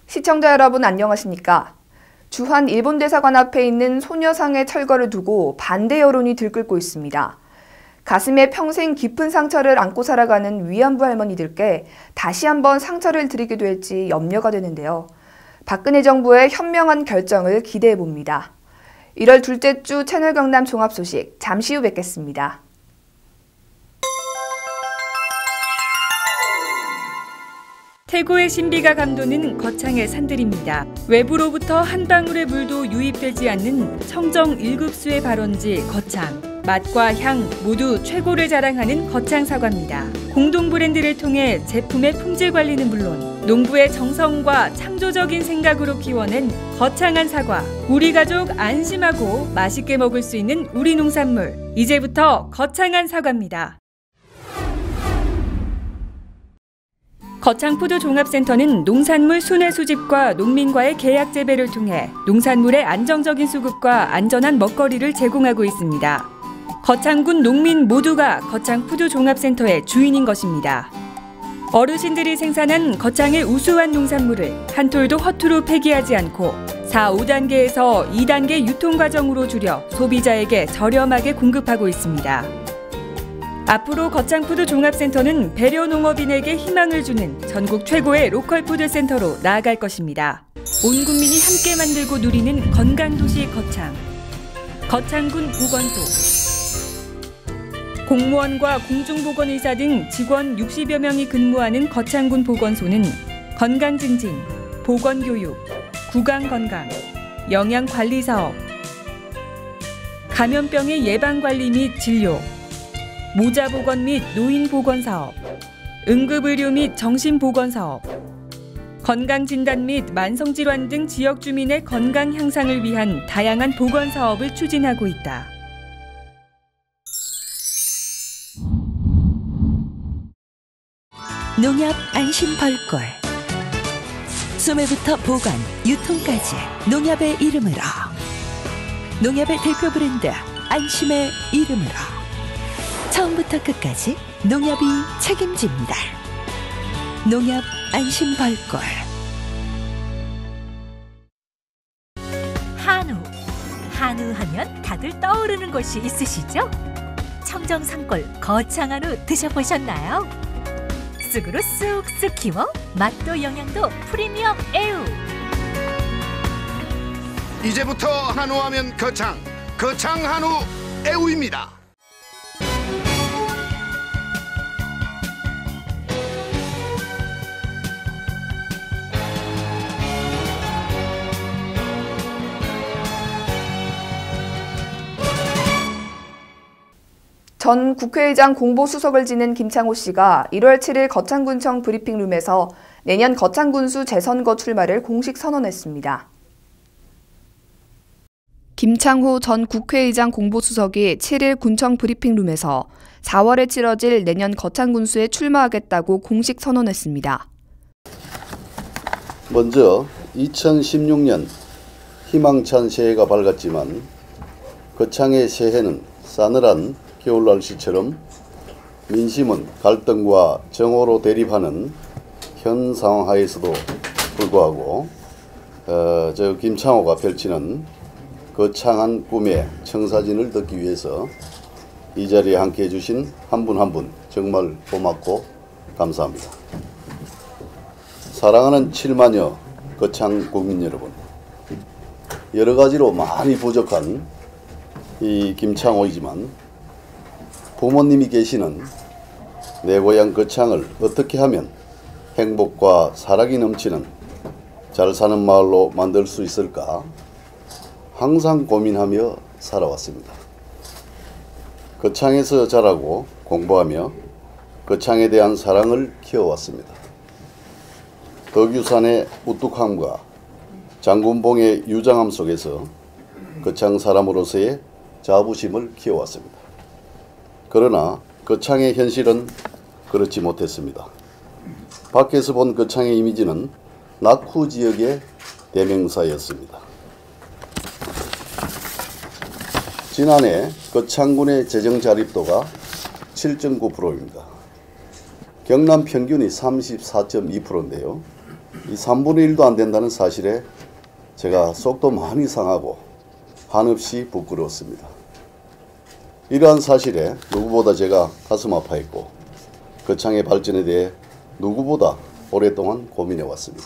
시청자 여러분 안녕하십니까? 주한 일본대사관 앞에 있는 소녀상의 철거를 두고 반대 여론이 들끓고 있습니다. 가슴에 평생 깊은 상처를 안고 살아가는 위안부 할머니들께 다시 한번 상처를 드리게 될지 염려가 되는데요. 박근혜 정부의 현명한 결정을 기대해 봅니다. 1월 둘째 주 채널 경남 종합 소식 잠시 후 뵙겠습니다. 태고의 신비가 감도는 거창의 산들입니다. 외부로부터 한 방울의 물도 유입되지 않는 청정 1급수의 발원지 거창. 맛과 향 모두 최고를 자랑하는 거창 사과입니다. 공동 브랜드를 통해 제품의 품질 관리는 물론 농부의 정성과 창조적인 생각으로 키워낸 거창한 사과. 우리 가족 안심하고 맛있게 먹을 수 있는 우리 농산물. 이제부터 거창한 사과입니다. 거창푸드 종합센터는 농산물 순회 수집과 농민과의 계약 재배를 통해 농산물의 안정적인 수급과 안전한 먹거리를 제공하고 있습니다. 거창군 농민 모두가 거창푸드 종합센터의 주인인 것입니다. 어르신들이 생산한 거창의 우수한 농산물을 한 톨도 허투루 폐기하지 않고 4, 5단계에서 2단계 유통 과정으로 줄여 소비자에게 저렴하게 공급하고 있습니다. 앞으로 거창푸드 종합센터는 배려 농업인에게 희망을 주는 전국 최고의 로컬푸드 센터로 나아갈 것입니다. 온 국민이 함께 만들고 누리는 건강도시 거창. 거창군 보건소. 공무원과 공중보건의사 등 직원 60여 명이 근무하는 거창군 보건소는 건강증진, 보건교육, 구강건강, 영양관리사업, 감염병의 예방관리 및 진료, 모자보건 및 노인보건사업, 응급의료 및 정신보건사업, 건강진단 및 만성질환 등 지역 주민의 건강 향상을 위한 다양한 보건사업을 추진하고 있다. 농협 안심 벌꿀. 소매부터 보관, 유통까지 농협의 이름으로. 농협의 대표 브랜드 안심의 이름으로. 처음부터 끝까지 농협이 책임집니다. 농협 안심 벌꿀. 한우 하면 다들 떠오르는 곳이 있으시죠? 청정 산골 거창 한우 드셔보셨나요? 쑥으로 쑥쑥 키워 맛도 영양도 프리미엄 애우. 이제부터 한우하면 거창 한우 애우입니다. 전 국회의장 공보수석을 지낸 김창호 씨가 1월 7일 거창군청 브리핑룸에서 내년 거창군수 재선거 출마를 공식 선언했습니다. 김창호 전 국회의장 공보수석이 7일 군청 브리핑룸에서 4월에 치러질 내년 거창군수에 출마하겠다고 공식 선언했습니다. 먼저 2016년 희망찬 새해가 밝았지만 거창의 새해는 싸늘한 겨울 날씨처럼 민심은 갈등과 정오로 대립하는 현 상황하에서도 불구하고 저 김창호가 펼치는 거창한 꿈의 청사진을 듣기 위해서 이 자리에 함께해 주신 한 분 한 분 정말 고맙고 감사합니다. 사랑하는 7만여 거창 국민 여러분, 여러 가지로 많이 부족한 이 김창호이지만 부모님이 계시는 내 고향 거창을 어떻게 하면 행복과 사랑이 넘치는 잘 사는 마을로 만들 수 있을까 항상 고민하며 살아왔습니다. 거창에서 자라고 공부하며 거창에 대한 사랑을 키워왔습니다. 덕유산의 우뚝함과 장군봉의 유장함 속에서 거창 사람으로서의 자부심을 키워왔습니다. 그러나 거창의 현실은 그렇지 못했습니다. 밖에서 본 거창의 이미지는 낙후 지역의 대명사였습니다. 지난해 거창군의 재정 자립도가 7.9%입니다. 경남 평균이 34.2%인데요. 이 3분의 1도 안 된다는 사실에 제가 속도 많이 상하고 한없이 부끄러웠습니다. 이러한 사실에 누구보다 제가 가슴 아파했고 거창의 발전에 대해 누구보다 오랫동안 고민해 왔습니다.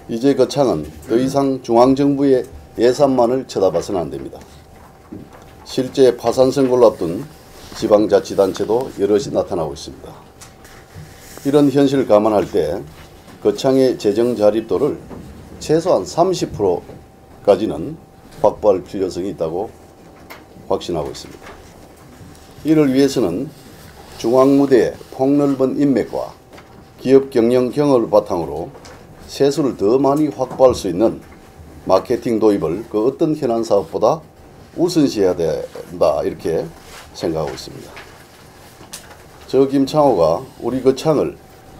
이제 거창은 더 이상 중앙정부의 예산만을 쳐다봐서는 안 됩니다. 실제 파산 선고를 앞둔 지방자치단체도 여럿이 나타나고 있습니다. 이런 현실을 감안할 때 거창의 재정 자립도를 최소한 30%까지는 확보할 필요성이 있다고 확신하고 있습니다. 이를 위해서는 중앙무대의 폭넓은 인맥과 기업 경영 경험을 바탕으로 세수를 더 많이 확보할 수 있는 마케팅 도입을 그 어떤 현안 사업보다 우선시해야 된다 이렇게 생각하고 있습니다. 저 김창호가 우리 거창을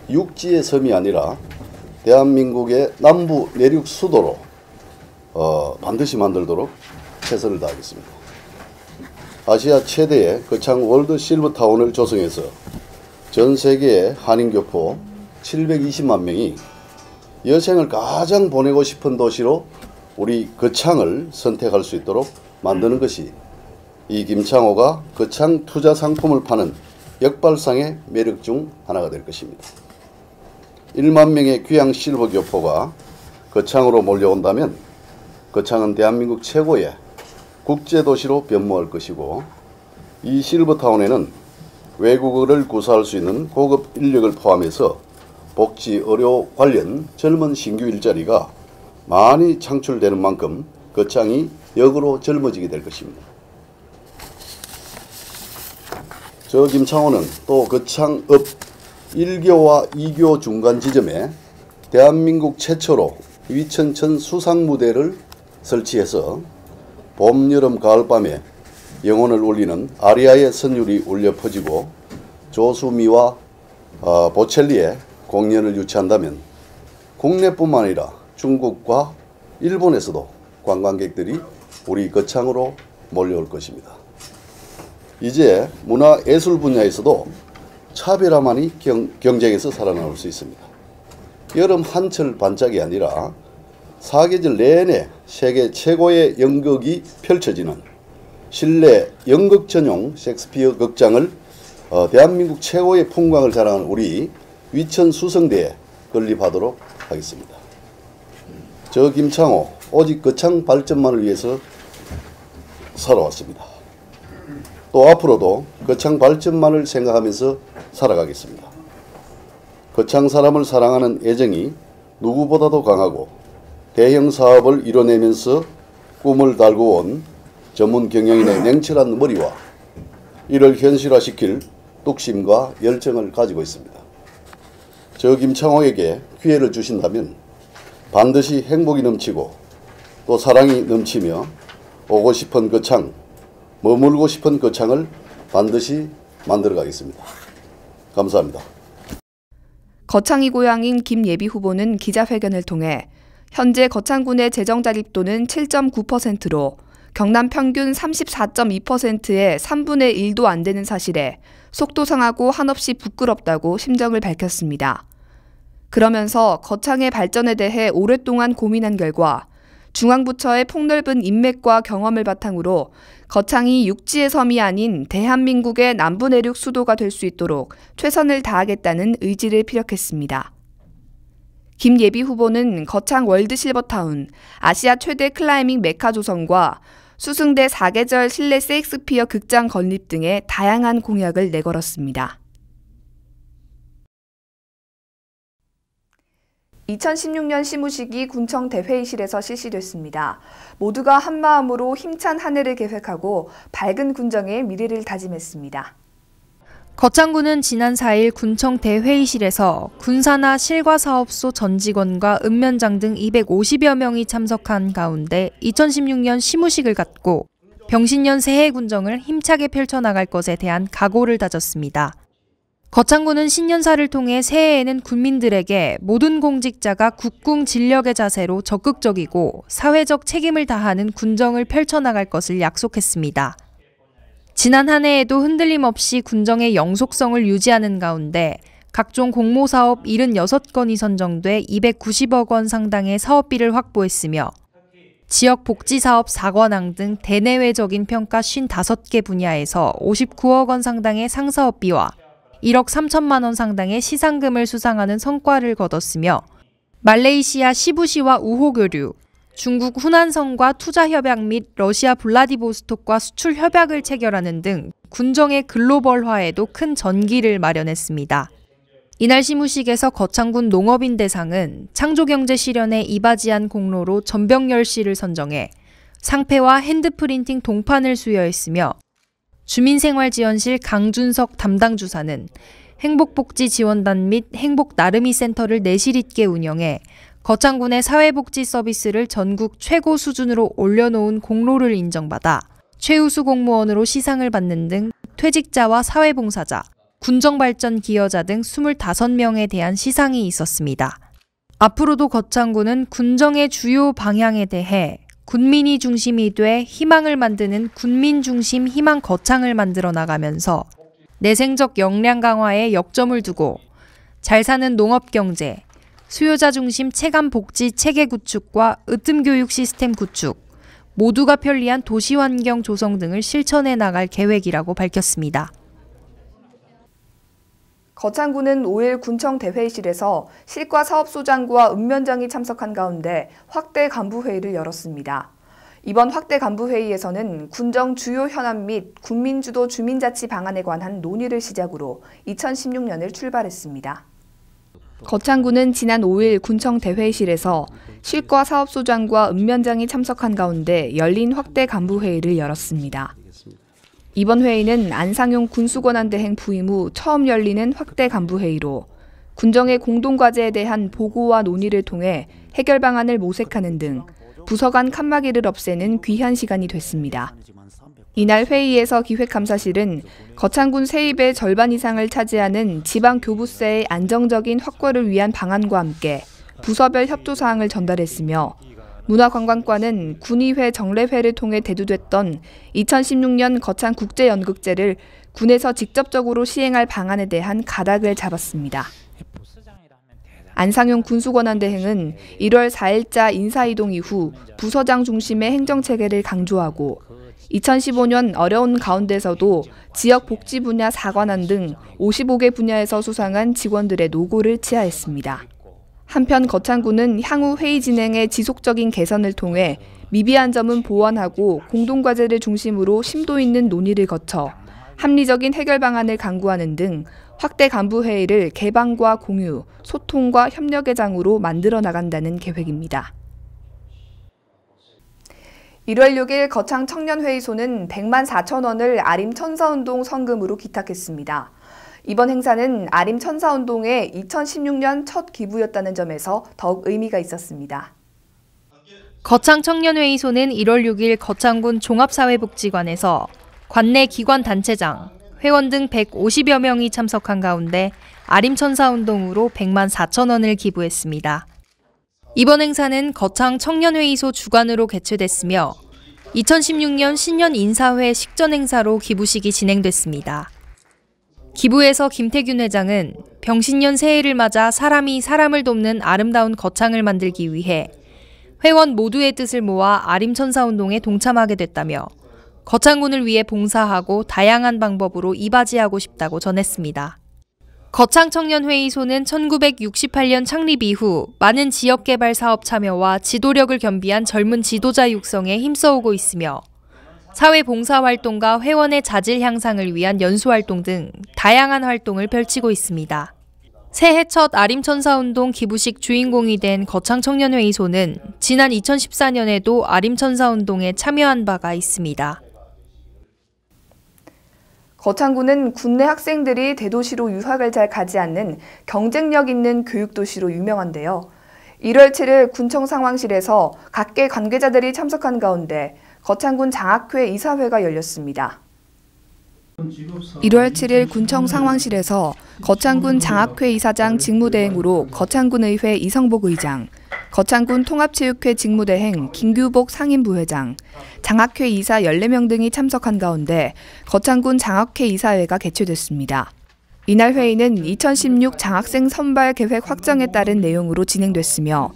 육지의 섬이 아니라 대한민국의 남부 내륙 수도로 반드시 만들도록 최선을 다하겠습니다. 아시아 최대의 거창 월드 실버타운을 조성해서 전 세계의 한인교포 720만 명이 여생을 가장 보내고 싶은 도시로 우리 거창을 선택할 수 있도록 만드는 것이 이 김창호가 거창 투자 상품을 파는 역발상의 매력 중 하나가 될 것입니다. 1만 명의 귀향 실버 교포가 거창으로 몰려온다면 거창은 대한민국 최고의 국제도시로 변모할 것이고 이 실버타운에는 외국어를 구사할 수 있는 고급 인력을 포함해서 복지, 의료 관련 젊은 신규 일자리가 많이 창출되는 만큼 거창이 역으로 젊어지게 될 것입니다. 저 김창호는 또 거창읍 1교와 2교 중간 지점에 대한민국 최초로 위천천 수상무대를 설치해서 봄, 여름, 가을밤에 영혼을 울리는 아리아의 선율이 울려 퍼지고 조수미와 보첼리의 공연을 유치한다면 국내뿐만 아니라 중국과 일본에서도 관광객들이 우리 거창으로 몰려올 것입니다. 이제 문화예술 분야에서도 차별화만이 경쟁에서 살아남을 수 있습니다. 여름 한철 반짝이 아니라 사계절 내내 세계 최고의 연극이 펼쳐지는 실내 연극 전용 셰익스피어 극장을 대한민국 최고의 풍광을 자랑하는 우리 위천 수성대에 건립하도록 하겠습니다. 저 김창호 오직 거창 발전만을 위해서 살아왔습니다. 또 앞으로도 거창 발전만을 생각하면서 살아가겠습니다. 거창 사람을 사랑하는 애정이 누구보다도 강하고 대형 사업을 이뤄내면서 꿈을 달고 온 전문 경영인의 냉철한 머리와 이를 현실화시킬 뚝심과 열정을 가지고 있습니다. 저 김창호에게 기회를 주신다면 반드시 행복이 넘치고 또 사랑이 넘치며 오고 싶은 거창, 머물고 싶은 거창을 반드시 만들어 가겠습니다. 감사합니다. 거창이 고향인 김예비 후보는 기자회견을 통해 현재 거창군의 재정 자립도는 7.9%로 경남 평균 34.2%의 3분의 1도 안 되는 사실에 속도 상하고 한없이 부끄럽다고 심정을 밝혔습니다. 그러면서 거창의 발전에 대해 오랫동안 고민한 결과 중앙부처의 폭넓은 인맥과 경험을 바탕으로 거창이 육지의 섬이 아닌 대한민국의 남부 내륙 수도가 될 수 있도록 최선을 다하겠다는 의지를 피력했습니다. 김예비 후보는 거창 월드 실버타운, 아시아 최대 클라이밍 메카 조성과 수승대 4계절 실내 셰익스피어 극장 건립 등의 다양한 공약을 내걸었습니다. 2016년 시무식이 군청 대회의실에서 실시됐습니다. 모두가 한마음으로 힘찬 한 해를 계획하고 밝은 군정의 미래를 다짐했습니다. 거창군은 지난 4일 군청 대회의실에서 군사나 실과사업소 전 직원과 읍면장 등 250여 명이 참석한 가운데 2016년 시무식을 갖고 병신년 새해 군정을 힘차게 펼쳐나갈 것에 대한 각오를 다졌습니다. 거창군은 신년사를 통해 새해에는 군민들에게 모든 공직자가 국궁 진력의 자세로 적극적이고 사회적 책임을 다하는 군정을 펼쳐나갈 것을 약속했습니다. 지난 한 해에도 흔들림 없이 군정의 영속성을 유지하는 가운데 각종 공모사업 76건이 선정돼 290억 원 상당의 사업비를 확보했으며 지역 복지사업 4관왕 등 대내외적인 평가 55개 분야에서 59억 원 상당의 상사업비와 1억 3천만 원 상당의 시상금을 수상하는 성과를 거뒀으며 말레이시아 시부시와 우호교류, 중국 후난성과 투자협약 및 러시아 블라디보스톡과 수출 협약을 체결하는 등 군정의 글로벌화에도 큰 전기를 마련했습니다. 이날 시무식에서 거창군 농업인 대상은 창조경제 실현에 이바지한 공로로 전병열 씨를 선정해 상패와 핸드프린팅 동판을 수여했으며 주민생활지원실 강준석 담당 주사는 행복복지지원단 및 행복나름이센터를 내실 있게 운영해 거창군의 사회복지 서비스를 전국 최고 수준으로 올려놓은 공로를 인정받아 최우수 공무원으로 시상을 받는 등 퇴직자와 사회봉사자, 군정발전 기여자 등 25명에 대한 시상이 있었습니다. 앞으로도 거창군은 군정의 주요 방향에 대해 군민이 중심이 돼 희망을 만드는 군민중심 희망 거창을 만들어 나가면서 내생적 역량 강화에 역점을 두고 잘 사는 농업경제, 수요자 중심 체감 복지 체계 구축과 으뜸 교육 시스템 구축, 모두가 편리한 도시 환경 조성 등을 실천해 나갈 계획이라고 밝혔습니다. 거창군은 5일 군청 대회의실에서 실과 사업소장과 읍면장이 참석한 가운데 확대 간부회의를 열었습니다. 이번 확대 간부회의에서는 군정 주요 현안 및 군민주도 주민자치 방안에 관한 논의를 시작으로 2016년을 출발했습니다. 거창군은 지난 5일 군청 대회의실에서 실과 사업소장과 읍면장이 참석한 가운데 열린 확대 간부회의를 열었습니다. 이번 회의는 안상용 군수권한대행 부임 후 처음 열리는 확대 간부회의로 군정의 공동과제에 대한 보고와 논의를 통해 해결 방안을 모색하는 등 부서 간 칸막이를 없애는 귀한 시간이 됐습니다. 이날 회의에서 기획감사실은 거창군 세입의 절반 이상을 차지하는 지방교부세의 안정적인 확보를 위한 방안과 함께 부서별 협조사항을 전달했으며 문화관광과는 군의회 정례회를 통해 대두됐던 2016년 거창국제연극제를 군에서 직접적으로 시행할 방안에 대한 가닥을 잡았습니다. 안상용 군수권한대행은 1월 4일자 인사이동 이후 부서장 중심의 행정체계를 강조하고 2015년 어려운 가운데서도 지역 복지 분야 4관왕 등 55개 분야에서 수상한 직원들의 노고를 치하했습니다. 한편 거창군은 향후 회의 진행의 지속적인 개선을 통해 미비한 점은 보완하고 공동과제를 중심으로 심도 있는 논의를 거쳐 합리적인 해결 방안을 강구하는 등 확대 간부회의를 개방과 공유, 소통과 협력의 장으로 만들어 나간다는 계획입니다. 1월 6일 거창 청년회의소는 100만 4천 원을 아림 천사운동 성금으로 기탁했습니다. 이번 행사는 아림 천사운동의 2016년 첫 기부였다는 점에서 더욱 의미가 있었습니다. 거창 청년회의소는 1월 6일 거창군 종합사회복지관에서 관내 기관 단체장, 회원 등 150여 명이 참석한 가운데 아림 천사운동으로 100만 4천 원을 기부했습니다. 이번 행사는 거창 청년회의소 주관으로 개최됐으며 2016년 신년 인사회 식전 행사로 기부식이 진행됐습니다. 기부에서 김태균 회장은 병신년 새해를 맞아 사람이 사람을 돕는 아름다운 거창을 만들기 위해 회원 모두의 뜻을 모아 아림천사운동에 동참하게 됐다며 거창군을 위해 봉사하고 다양한 방법으로 이바지하고 싶다고 전했습니다. 거창청년회의소는 1968년 창립 이후 많은 지역개발 사업 참여와 지도력을 겸비한 젊은 지도자 육성에 힘써오고 있으며 사회 봉사활동과 회원의 자질 향상을 위한 연수활동 등 다양한 활동을 펼치고 있습니다. 새해 첫 아림천사운동 기부식 주인공이 된 거창청년회의소는 지난 2014년에도 아림천사운동에 참여한 바가 있습니다. 거창군은 국내 학생들이 대도시로 유학을 잘 가지 않는 경쟁력 있는 교육도시로 유명한데요. 1월 7일 군청 상황실에서 각계 관계자들이 참석한 가운데 거창군 장학회 이사회가 열렸습니다. 1월 7일 군청 상황실에서 거창군 장학회 이사장 직무대행으로 거창군의회 이성복 의장, 거창군 통합체육회 직무대행 김규복 상임부회장, 장학회 이사 14명 등이 참석한 가운데 거창군 장학회 이사회가 개최됐습니다. 이날 회의는 2016 장학생 선발 계획 확정에 따른 내용으로 진행됐으며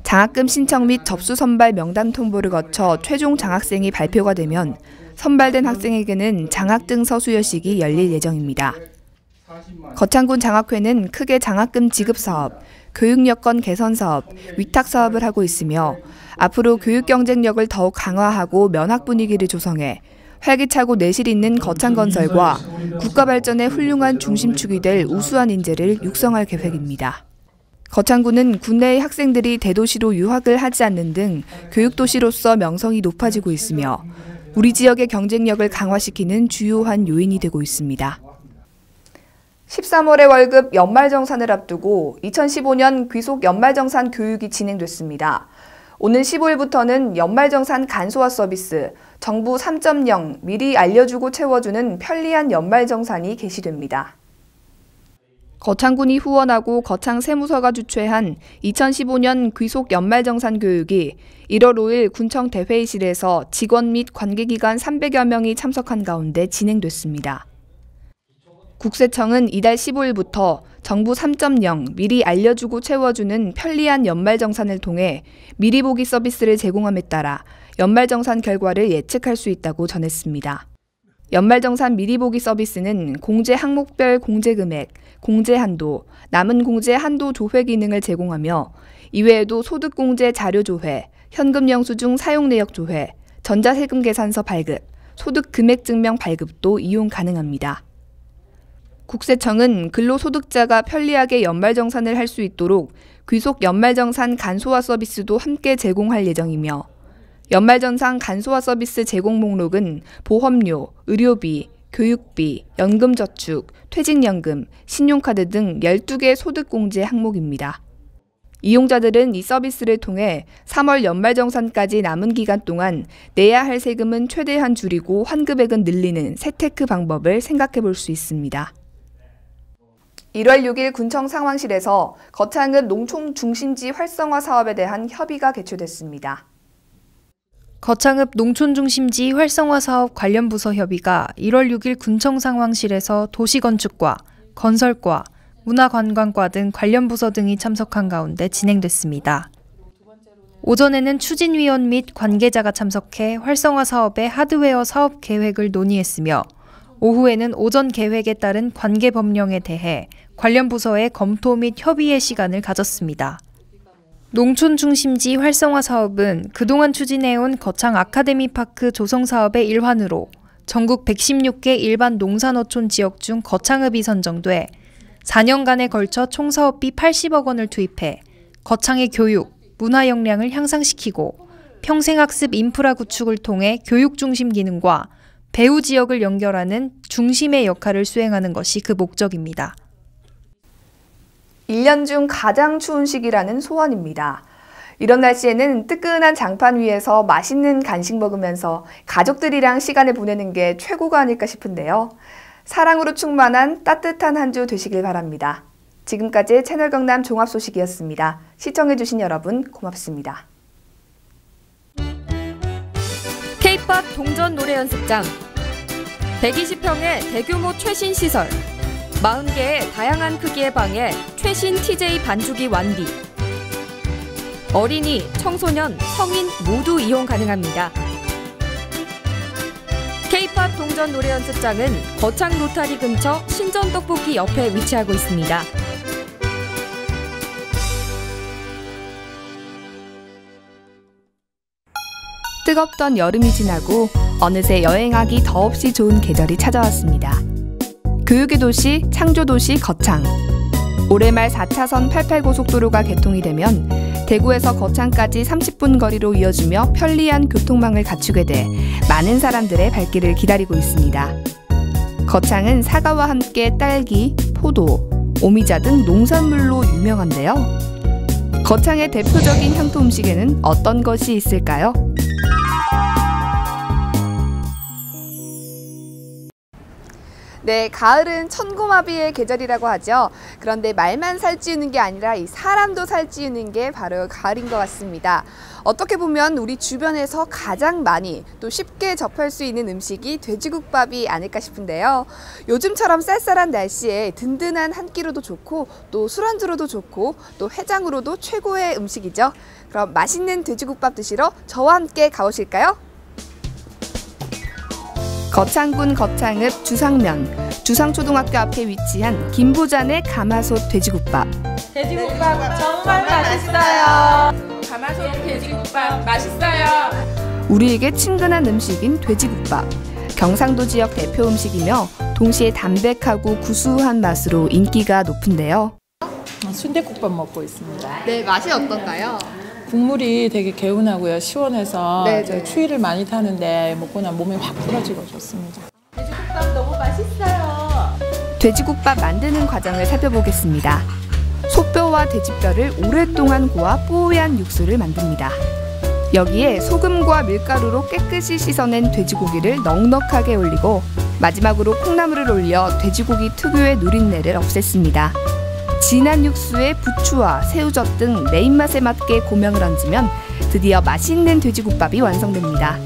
장학금 신청 및 접수 선발 명단 통보를 거쳐 최종 장학생이 발표가 되면 선발된 학생에게는 장학증서 수여식이 열릴 예정입니다. 거창군 장학회는 크게 장학금 지급 사업, 교육 여건 개선 사업, 위탁 사업을 하고 있으며 앞으로 교육 경쟁력을 더욱 강화하고 면학 분위기를 조성해 활기차고 내실 있는 거창건설과 국가 발전의 훌륭한 중심축이 될 우수한 인재를 육성할 계획입니다. 거창군은 국내의 학생들이 대도시로 유학을 하지 않는 등 교육도시로서 명성이 높아지고 있으며 우리 지역의 경쟁력을 강화시키는 주요한 요인이 되고 있습니다. 13월의 월급 연말정산을 앞두고 2015년 귀속 연말정산 교육이 진행됐습니다. 오는 15일부터는 연말정산 간소화 서비스, 정부 3.0 미리 알려주고 채워주는 편리한 연말정산이 개시됩니다. 거창군이 후원하고 거창세무서가 주최한 2015년 귀속 연말정산 교육이 1월 5일 군청 대회의실에서 직원 및 관계기관 300여 명이 참석한 가운데 진행됐습니다. 국세청은 이달 15일부터 정부 3.0 미리 알려주고 채워주는 편리한 연말정산을 통해 미리 보기 서비스를 제공함에 따라 연말정산 결과를 예측할 수 있다고 전했습니다. 연말정산 미리 보기 서비스는 공제 항목별 공제 금액, 공제 한도, 남은 공제 한도 조회 기능을 제공하며 이외에도 소득공제 자료 조회, 현금 영수증 사용 내역 조회, 전자세금 계산서 발급, 소득 금액 증명 발급도 이용 가능합니다. 국세청은 근로소득자가 편리하게 연말정산을 할 수 있도록 귀속 연말정산 간소화 서비스도 함께 제공할 예정이며 연말정산 간소화 서비스 제공 목록은 보험료, 의료비, 교육비, 연금저축, 퇴직연금, 신용카드 등 12개 소득공제 항목입니다. 이용자들은 이 서비스를 통해 3월 연말정산까지 남은 기간 동안 내야 할 세금은 최대한 줄이고 환급액은 늘리는 세테크 방법을 생각해 볼 수 있습니다. 1월 6일 군청 상황실에서 거창읍 농촌 중심지 활성화 사업에 대한 협의가 개최됐습니다. 거창읍 농촌 중심지 활성화 사업 관련 부서 협의가 1월 6일 군청 상황실에서 도시건축과, 건설과, 문화관광과 등 관련 부서 등이 참석한 가운데 진행됐습니다. 오전에는 추진위원 및 관계자가 참석해 활성화 사업의 하드웨어 사업 계획을 논의했으며 오후에는 오전 계획에 따른 관계 법령에 대해 관련 부서의 검토 및 협의의 시간을 가졌습니다. 농촌 중심지 활성화 사업은 그동안 추진해온 거창 아카데미파크 조성 사업의 일환으로 전국 116개 일반 농산어촌 지역 중 거창읍이 선정돼 4년간에 걸쳐 총 사업비 80억 원을 투입해 거창의 교육, 문화 역량을 향상시키고 평생학습 인프라 구축을 통해 교육 중심 기능과 배후 지역을 연결하는 중심의 역할을 수행하는 것이 그 목적입니다. 1년 중 가장 추운 시기라는 소원입니다. 이런 날씨에는 뜨끈한 장판 위에서 맛있는 간식 먹으면서 가족들이랑 시간을 보내는 게 최고가 아닐까 싶은데요. 사랑으로 충만한 따뜻한 한 주 되시길 바랍니다. 지금까지 채널 경남 종합소식이었습니다. 시청해주신 여러분 고맙습니다. K-POP 동전 노래 연습장 120평의 대규모 최신 시설 40개의 다양한 크기의 방에 최신 TJ 반주기 완비 어린이, 청소년, 성인 모두 이용 가능합니다. K-POP 동전 노래 연습장은 거창 로타리 근처 신전 떡볶이 옆에 위치하고 있습니다. 뜨겁던 여름이 지나고 어느새 여행하기 더없이 좋은 계절이 찾아왔습니다. 교육의 도시, 창조도시 거창. 올해 말 4차선 88고속도로가 개통이 되면 대구에서 거창까지 30분 거리로 이어지며 편리한 교통망을 갖추게 돼 많은 사람들의 발길을 기다리고 있습니다. 거창은 사과와 함께 딸기, 포도, 오미자 등 농산물로 유명한데요. 거창의 대표적인 향토 음식에는 어떤 것이 있을까요? 네, 가을은 천고마비의 계절이라고 하죠. 그런데 말만 살찌우는 게 아니라 이 사람도 살찌우는 게 바로 가을인 것 같습니다. 어떻게 보면 우리 주변에서 가장 많이 또 쉽게 접할 수 있는 음식이 돼지국밥이 아닐까 싶은데요. 요즘처럼 쌀쌀한 날씨에 든든한 한 끼로도 좋고 또 술안주로도 좋고 또 해장으로도 최고의 음식이죠. 그럼 맛있는 돼지국밥 드시러 저와 함께 가보실까요? 거창군 거창읍 주상면, 주상초등학교 앞에 위치한 김부잔의 가마솥 돼지국밥. 돼지국밥 정말 맛있어요. 가마솥 돼지국밥 맛있어요. 우리에게 친근한 음식인 돼지국밥. 경상도 지역 대표 음식이며 동시에 담백하고 구수한 맛으로 인기가 높은데요. 순댓국밥 먹고 있습니다. 네, 맛이 어떤가요? 국물이 되게 개운하고요. 시원해서 네. 추위를 많이 타는데 먹고 나면 몸이 확 풀어지고 좋습니다. 돼지국밥 너무 맛있어요. 돼지국밥 만드는 과정을 살펴보겠습니다. 소뼈와 돼지뼈를 오랫동안 고아 뽀얀 육수를 만듭니다. 여기에 소금과 밀가루로 깨끗이 씻어낸 돼지고기를 넉넉하게 올리고 마지막으로 콩나물을 올려 돼지고기 특유의 누린내를 없앴습니다. 진한 육수에 부추와 새우젓 등 내 입맛에 맞게 고명을 얹으면 드디어 맛있는 돼지국밥이 완성됩니다.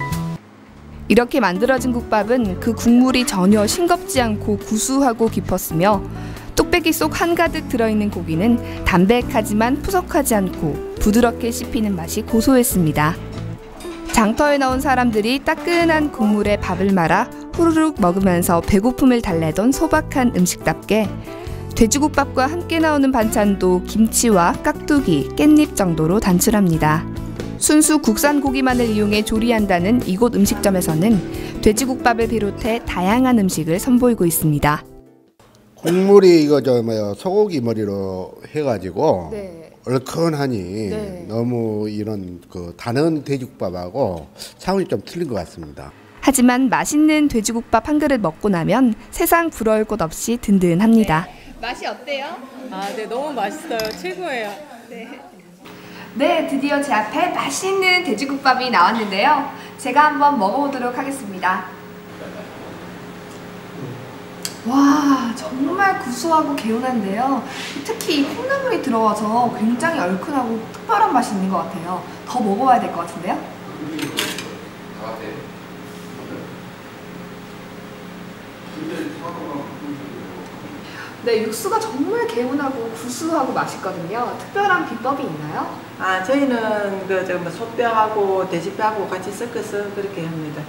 이렇게 만들어진 국밥은 그 국물이 전혀 싱겁지 않고 구수하고 깊었으며 뚝배기 속 한가득 들어있는 고기는 담백하지만 푸석하지 않고 부드럽게 씹히는 맛이 고소했습니다. 장터에 나온 사람들이 따끈한 국물에 밥을 말아 후루룩 먹으면서 배고픔을 달래던 소박한 음식답게 돼지국밥과 함께 나오는 반찬도 김치와 깍두기, 깻잎 정도로 단출합니다. 순수 국산 고기만을 이용해 조리한다는 이곳 음식점에서는 돼지국밥을 비롯해 다양한 음식을 선보이고 있습니다. 국물이 이거 소고기 머리로 해가지고 네. 얼큰하니 네. 너무 이런 다른 돼지국밥하고 차원이 좀 틀린 것 같습니다. 하지만 맛있는 돼지국밥 한 그릇 먹고 나면 세상 부러울 곳 없이 든든합니다. 맛이 어때요? 네, 너무 맛있어요. 최고예요. 네, 드디어 제 앞에 맛있는 돼지국밥이 나왔는데요. 제가 한번 먹어보도록 하겠습니다. 와, 정말 구수하고 개운한데요. 특히 이 콩나물이 들어가서 굉장히 얼큰하고 특별한 맛이 있는 것 같아요. 더 먹어봐야 될 것 같은데요. 네, 육수가 정말 개운하고 구수하고 맛있거든요. 특별한 비법이 있나요? 저희는 소뼈하고 돼지뼈하고 같이 섞어서 그렇게 합니다.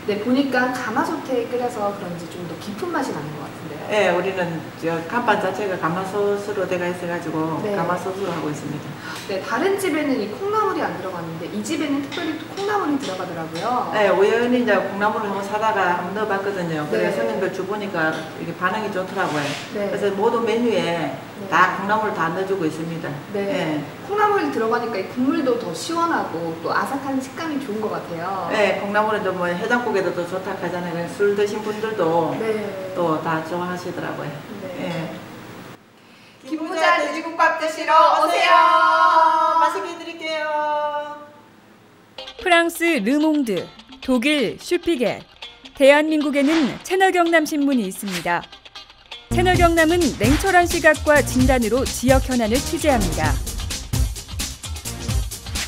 네, 보니까 가마솥에 끓여서 그런지 좀 더 깊은 맛이 나는 것 같은데요. 네, 우리는 간판 자체가 가마솥으로 되어 있어가지고 네. 가마솥으로 하고 있습니다. 네, 다른 집에는 이 콩나물이 안 들어갔는데 이 집에는 특별히 또 콩나물이 들어가더라고요. 네, 우연히 콩나물을 한번 사다가 한번 넣어봤거든요. 그래서 네. 손님들 주보니까 이게 반응이 좋더라고요. 네. 그래서 모든 메뉴에 다 콩나물 다 넣어주고 있습니다. 네. 콩나물이 들어가니까 이 국물도 더 시원하고 또 아삭한 식감이 좋은 것 같아요. 네, 콩나물은 좀 해장국에도 또 좋다 하잖아요. 술 드신 분들도 네. 또 다 좋아하시더라고요. 네. 김부잔 돼지국밥 드시러 오세요. 맛있게 드릴게요. 프랑스 르몽드, 독일 슈피겔, 대한민국에는 채널경남 신문이 있습니다. 채널경남은 냉철한 시각과 진단으로 지역 현안을 취재합니다.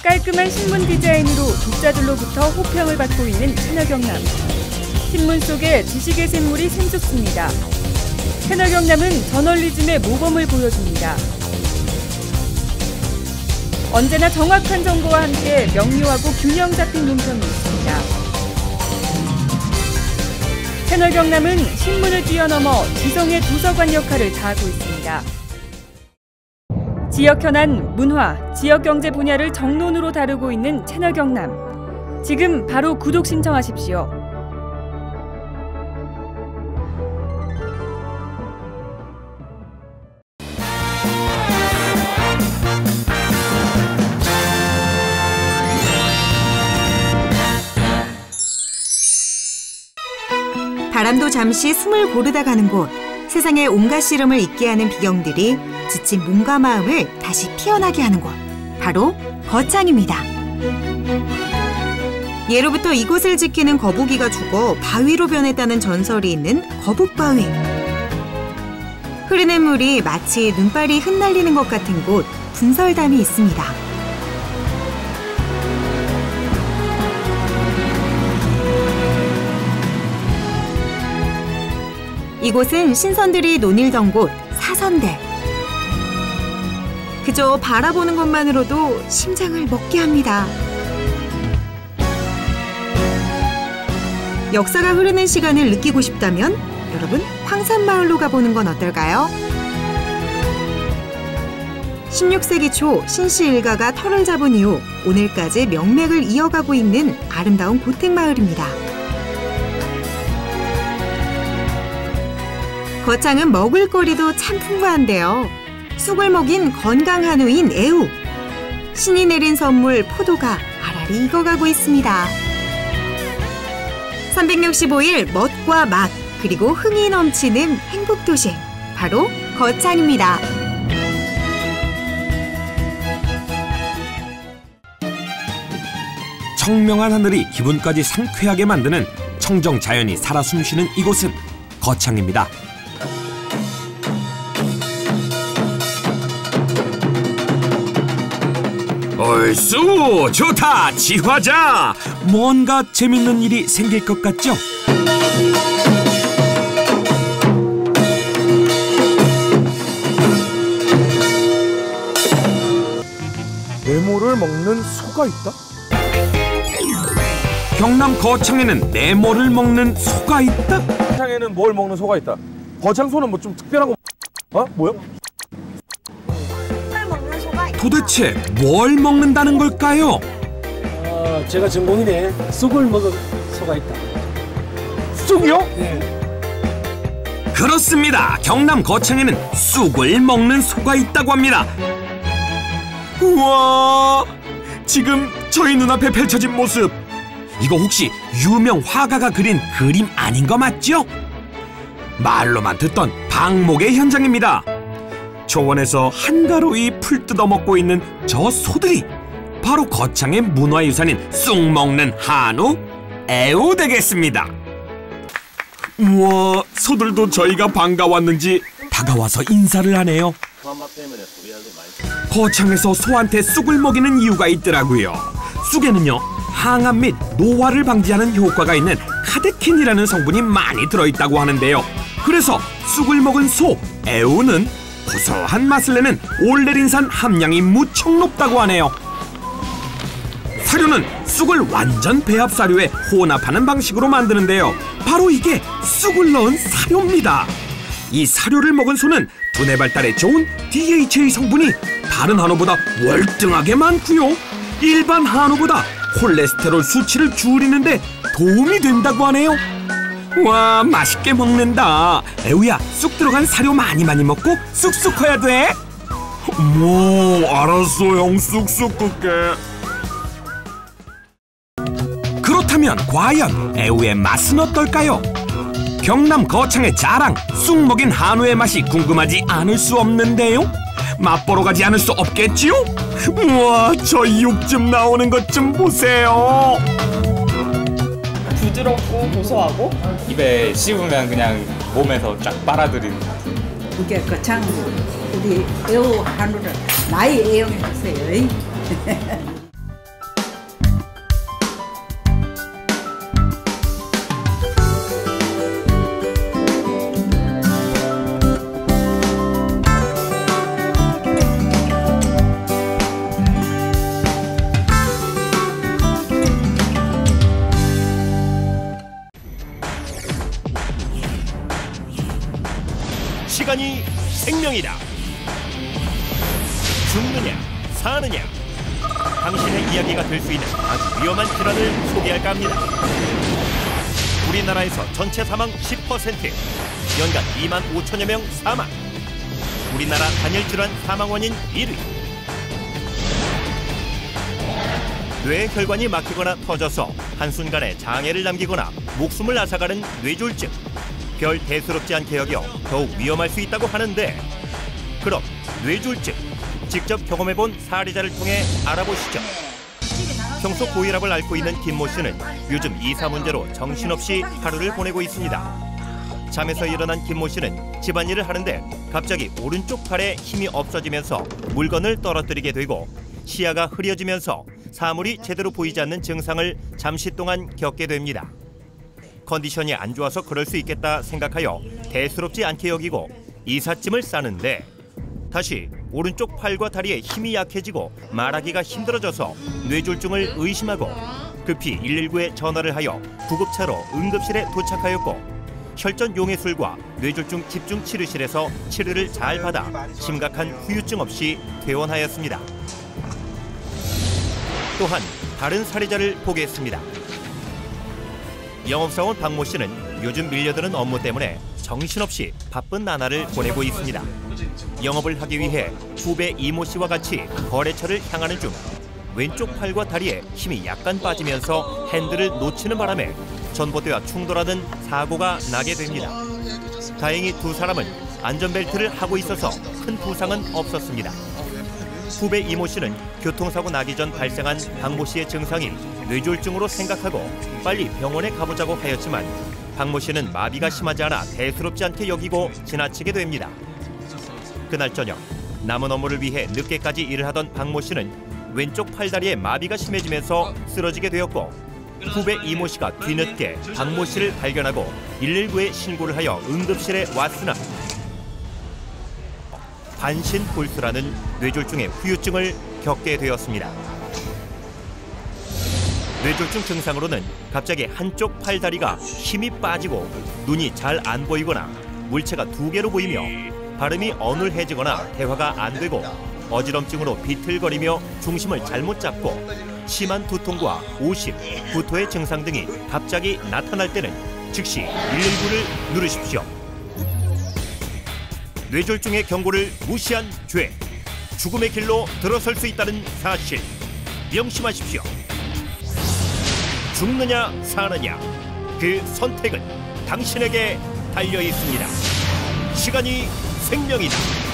깔끔한 신문 디자인으로 독자들로부터 호평을 받고 있는 채널경남. 신문 속에 지식의 샘물이 샘솟습니다. 채널경남은 저널리즘의 모범을 보여줍니다. 언제나 정확한 정보와 함께 명료하고 균형 잡힌 논평이 있습니다. 채널경남은 신문을 뛰어넘어 지성의 도서관 역할을 다하고 있습니다. 지역 현안, 문화, 지역 경제 분야를 정론으로 다루고 있는 채널경남. 지금 바로 구독 신청하십시오. 바람도 잠시 숨을 고르다 가는 곳, 세상의 온갖 시름을 잊게 하는 비경들이 지친 몸과 마음을 다시 피어나게 하는 곳, 바로 거창입니다. 예로부터 이곳을 지키는 거북이가 죽어 바위로 변했다는 전설이 있는 거북바위. 흐르는 물이 마치 눈발이 흩날리는 것 같은 곳, 분설담이 있습니다. 이곳은 신선들이 논일던 곳, 사선대. 그저 바라보는 것만으로도 심장을 먹게 합니다. 역사가 흐르는 시간을 느끼고 싶다면 여러분 황산마을로 가보는 건 어떨까요? 16세기 초 신씨 일가가 터를 잡은 이후 오늘까지 명맥을 이어가고 있는 아름다운 고택마을입니다. 거창은 먹을거리도 참 풍부한데요. 쑥을 먹인 건강 한우인 애우. 신이 내린 선물 포도가 알알이 익어가고 있습니다. 365일 멋과 맛, 그리고 흥이 넘치는 행복도시, 바로 거창입니다. 청명한 하늘이 기분까지 상쾌하게 만드는 청정 자연이 살아 숨쉬는 이곳은 거창입니다. 얼쑤 좋다 지화자. 뭔가 재밌는 일이 생길 것 같죠? 네모를 먹는 소가 있다? 경남 거창에는 네모를 먹는 소가 있다? 거창에는 뭘 먹는 소가 있다? 거창소는 뭐 좀 특별한 거 뭐야? 도대체 뭘 먹는다는 걸까요? 제가 전공이네. 쑥을 먹은 소가 있다. 쑥이요? 네. 그렇습니다. 경남 거창에는 쑥을 먹는 소가 있다고 합니다. 우와, 지금 저희 눈앞에 펼쳐진 모습, 이거 혹시 유명 화가가 그린 그림 아닌 거 맞죠? 말로만 듣던 방목의 현장입니다. 초원에서 한가로이 풀 뜯어먹고 있는 저 소들이 바로 거창의 문화유산인 쑥 먹는 한우, 애우 되겠습니다. 우와, 소들도 저희가 반가웠는지 다가와서 인사를 하네요. 거창에서 소한테 쑥을 먹이는 이유가 있더라고요. 쑥에는요, 항암 및 노화를 방지하는 효과가 있는 카테킨이라는 성분이 많이 들어있다고 하는데요. 그래서 쑥을 먹은 소, 애우는 고소한 맛을 내는 올레린산 함량이 무척 높다고 하네요. 사료는 쑥을 완전 배합 사료에 혼합하는 방식으로 만드는데요. 바로 이게 쑥을 넣은 사료입니다. 이 사료를 먹은 소는 두뇌 발달에 좋은 DHA 성분이 다른 한우보다 월등하게 많고요. 일반 한우보다 콜레스테롤 수치를 줄이는데 도움이 된다고 하네요. 와, 맛있게 먹는다. 애우야, 쑥 들어간 사료 많이 먹고 쑥쑥 커야 돼. 알았어 형, 쑥쑥 끌게. 그렇다면 과연 애우의 맛은 어떨까요? 경남 거창의 자랑, 쑥 먹인 한우의 맛이 궁금하지 않을 수 없는데요. 맛보러 가지 않을 수 없겠지요? 우와, 저 육 좀 나오는 것 좀 보세요. 부드럽고 고소하고 입에 씹으면 그냥 몸에서 쫙 빨아들이는. 이게 거창 우리 애우 한우를 많이 애용해 주세요. 시간이 생명이다. 죽느냐 사느냐, 당신의 이야기가 될 수 있는 아주 위험한 질환을 소개할까 합니다. 우리나라에서 전체 사망 10%, 연간 2만 5천여 명 사망. 우리나라 단일 질환 사망 원인 1위. 뇌 혈관이 막히거나 터져서 한순간에 장애를 남기거나 목숨을 앗아가는 뇌졸중. 별 대수롭지 않게 여겨 더욱 위험할 수 있다고 하는데, 그럼 뇌졸중 직접 경험해본 사례자를 통해 알아보시죠. 평소 고혈압을 앓고 있는 김모 씨는 요즘 이사 문제로 정신없이 하루를 보내고 있습니다. 잠에서 일어난 김모 씨는 집안일을 하는데 갑자기 오른쪽 팔에 힘이 없어지면서 물건을 떨어뜨리게 되고 시야가 흐려지면서 사물이 제대로 보이지 않는 증상을 잠시 동안 겪게 됩니다. 컨디션이 안 좋아서 그럴 수 있겠다 생각하여 대수롭지 않게 여기고 이삿짐을 싸는데 다시 오른쪽 팔과 다리에 힘이 약해지고 말하기가 힘들어져서 뇌졸중을 의심하고 급히 119에 전화를 하여 구급차로 응급실에 도착하였고 혈전 용해술과 뇌졸중 집중치료실에서 치료를 잘 받아 심각한 후유증 없이 퇴원하였습니다. 또한 다른 사례자를 보겠습니다. 영업사원 박모 씨는 요즘 밀려드는 업무 때문에 정신없이 바쁜 나날을 보내고 있습니다. 영업을 하기 위해 후배 이모 씨와 같이 거래처를 향하는 중 왼쪽 팔과 다리에 힘이 약간 빠지면서 핸들을 놓치는 바람에 전봇대와 충돌하는 사고가 나게 됩니다. 다행히 두 사람은 안전벨트를 하고 있어서 큰 부상은 없었습니다. 후배 이모 씨는 교통사고 나기 전 발생한 박모 씨의 증상이 뇌졸중으로 생각하고 빨리 병원에 가보자고 하였지만 박모 씨는 마비가 심하지 않아 대수롭지 않게 여기고 지나치게 됩니다. 그날 저녁 남은 업무를 위해 늦게까지 일을 하던 박모 씨는 왼쪽 팔다리에 마비가 심해지면서 쓰러지게 되었고 후배 이모 씨가 뒤늦게 박모 씨를 발견하고 119에 신고를 하여 응급실에 왔으나 반신불수라는 뇌졸중의 후유증을 겪게 되었습니다. 뇌졸중 증상으로는 갑자기 한쪽 팔다리가 힘이 빠지고 눈이 잘 안 보이거나 물체가 2개로 보이며 발음이 어눌해지거나 대화가 안 되고 어지럼증으로 비틀거리며 중심을 잘못 잡고 심한 두통과 오십, 구토의 증상 등이 갑자기 나타날 때는 즉시 119를 누르십시오. 뇌졸중의 경고를 무시한 죄, 죽음의 길로 들어설 수 있다는 사실 명심하십시오. 죽느냐 사느냐 그 선택은 당신에게 달려 있습니다. 시간이 생명이다.